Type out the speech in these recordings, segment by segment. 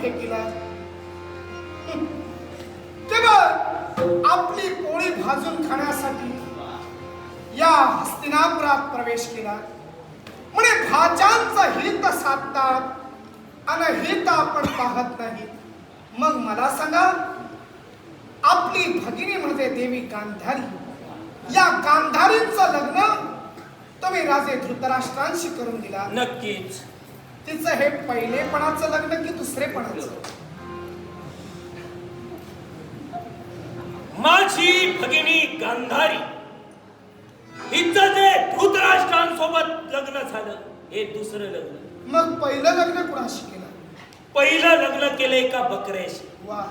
फेकिला. केवळ आपली पोळी भाजून खाण्यासाठी या हस्तिनापुरात प्रवेश केला. म्हणे भाज्यांचं हित साधतात आणि हित आपण पाहत नाही. मग मला सांगा, आपली भगिनी म्हणजे देवी गांधारी, या गांधारीचं लग्न तुम्ही राजे धृतराष्ट्रांशी करून दिला. नक्कीच. तिचं हे पहिलेपणाचं लग्न की दुसरेपणाचं? माझी भगिनी गांधारी हिचं जे धृतराष्ट्रांसोबत लग्न झालं हे दुसरं लग्न. मग पहिलं लग्न कुणाशी केलं? पहिलं लग्न केलं एका बकऱ्याशी. वा,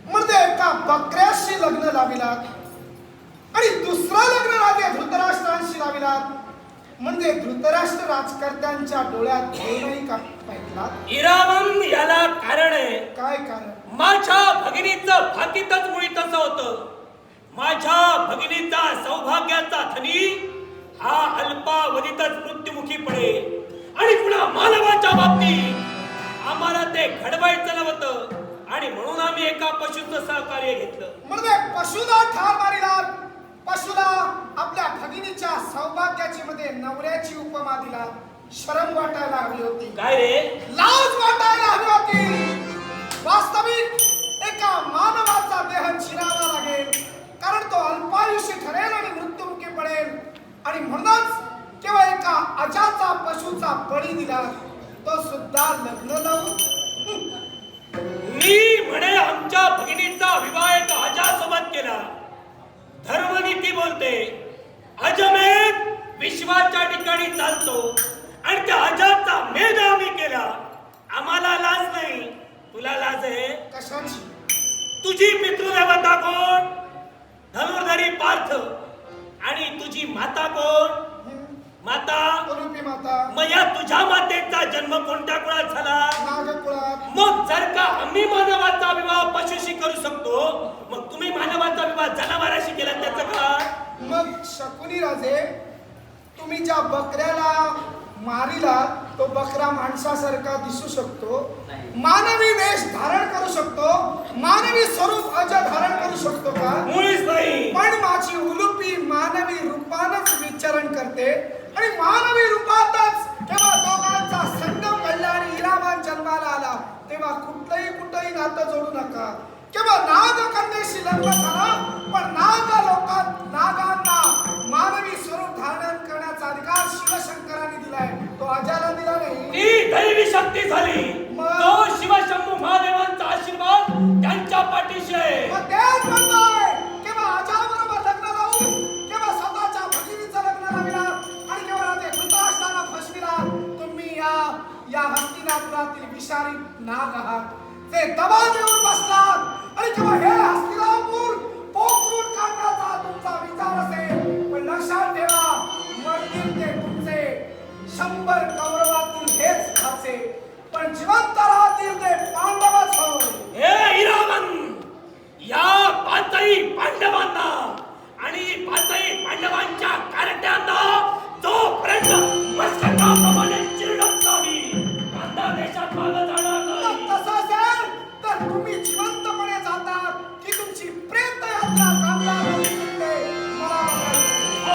म्हणजे एका बकऱ्याशी लग्न लाविलात आणि दुसरं लग्न राजे धृतराष्ट्रांशी लाविलात. म्हणजे धृतराष्ट्र राजकर्त्यांच्या डोळ्यात नाही का पाहिला? इरावण याला कारण आहे. काय कारण? माझ्या भगिनीचं भाकीतच मुळी तसं होतं. माझ्या भगिनीचा सौभाग्याचा धनी हा अल्पावधीतच मृत्युमुखी पडेल आणि पुन्हा मानवाच्या बाबतीत आम्हाला ते घडवायचं नव्हतं आणि म्हणून आम्ही एका पशुचं सहकार्य घेतलं. म्हणजे पशुला ठार मारिलात. पशुला आपल्या भगिनीच्या सौभाग्याची मध्ये नवऱ्याची उपमा दिला. शरम वाटायला हवी होती. काय रे? लाज वाटायला हवी होती. वास्तविक एका मानवाचा देह चिरावा लागेल, कारण तो अल्पायुष्य ठरेल आणि मृत्युमुखी पडेल. आणि म्हणूनच केवळ एका अजाचा पशुचा बळी दिला, तो सुद्धा लग्न लावून. मी म्हणे आमच्या भगिनीचा विवाह एका अजासोबत केला. धर्मनीती बोलते अजमेध विश्वाच्या ठिकाणी चालतो आणि त्या अजाचा मेध आम्ही केला. आम्हाला लाज नाही. तुला लाज आहे? कशाची? तुझी पितृदेवता कोण? धनुर्धरी पार्थ. आणि तुझी माता कोण? माता कुरूपी माता. मग या तुझ्या मातेचा जन्म कोणत्या कुळात झाला? नागकुळात. मग जर का आम्ही मानवाचा विवाह पशुशी करू शकतो, मग तुम्ही मानवाचा विवाह जनावराशी केला त्याचं का? मग शकुनी राजे, तुम्ही ज्या बकऱ्याला मारिला तो बकरा माणसासारखा दिसू शकतो, मानवी वेश धारण करू शकतो, मानवी स्वरूप अज धारण करू शकतो का? मुळीच नाही. पण माझी उलुपी मानवी रूपानच विचरण करते आणि मानवी रूपातच जेव्हा दोघांचा संगम घडला आणि इरावान जन्माला आला, तेव्हा कुठलंही नातं जोडू नका. केवळ नागकन्येशी लग्न झालं, पण नागांना मानवी स्वरूप धारण करण्याचा अधिकार शिवशंकरांनी दिलाय, तो अजाला दिला नाही. ती दैवी शक्ती झाली. तो शिवशंभू महादेवांचा आशीर्वाद त्यांच्या पाठीशी आहे. मग तेच म्हणतोय, केवळ अजाबरोबर लग्न लावून, केवळ स्वतःच्या भगिनीचं लग्न लाविला आणि केवळ राजे धृतराष्ट्राला फसविला. तुम्ही या हस्तिनापुरातील विषारी नाग आहात, ते दबा देऊन बसलात आणि केवळ हे हस्ती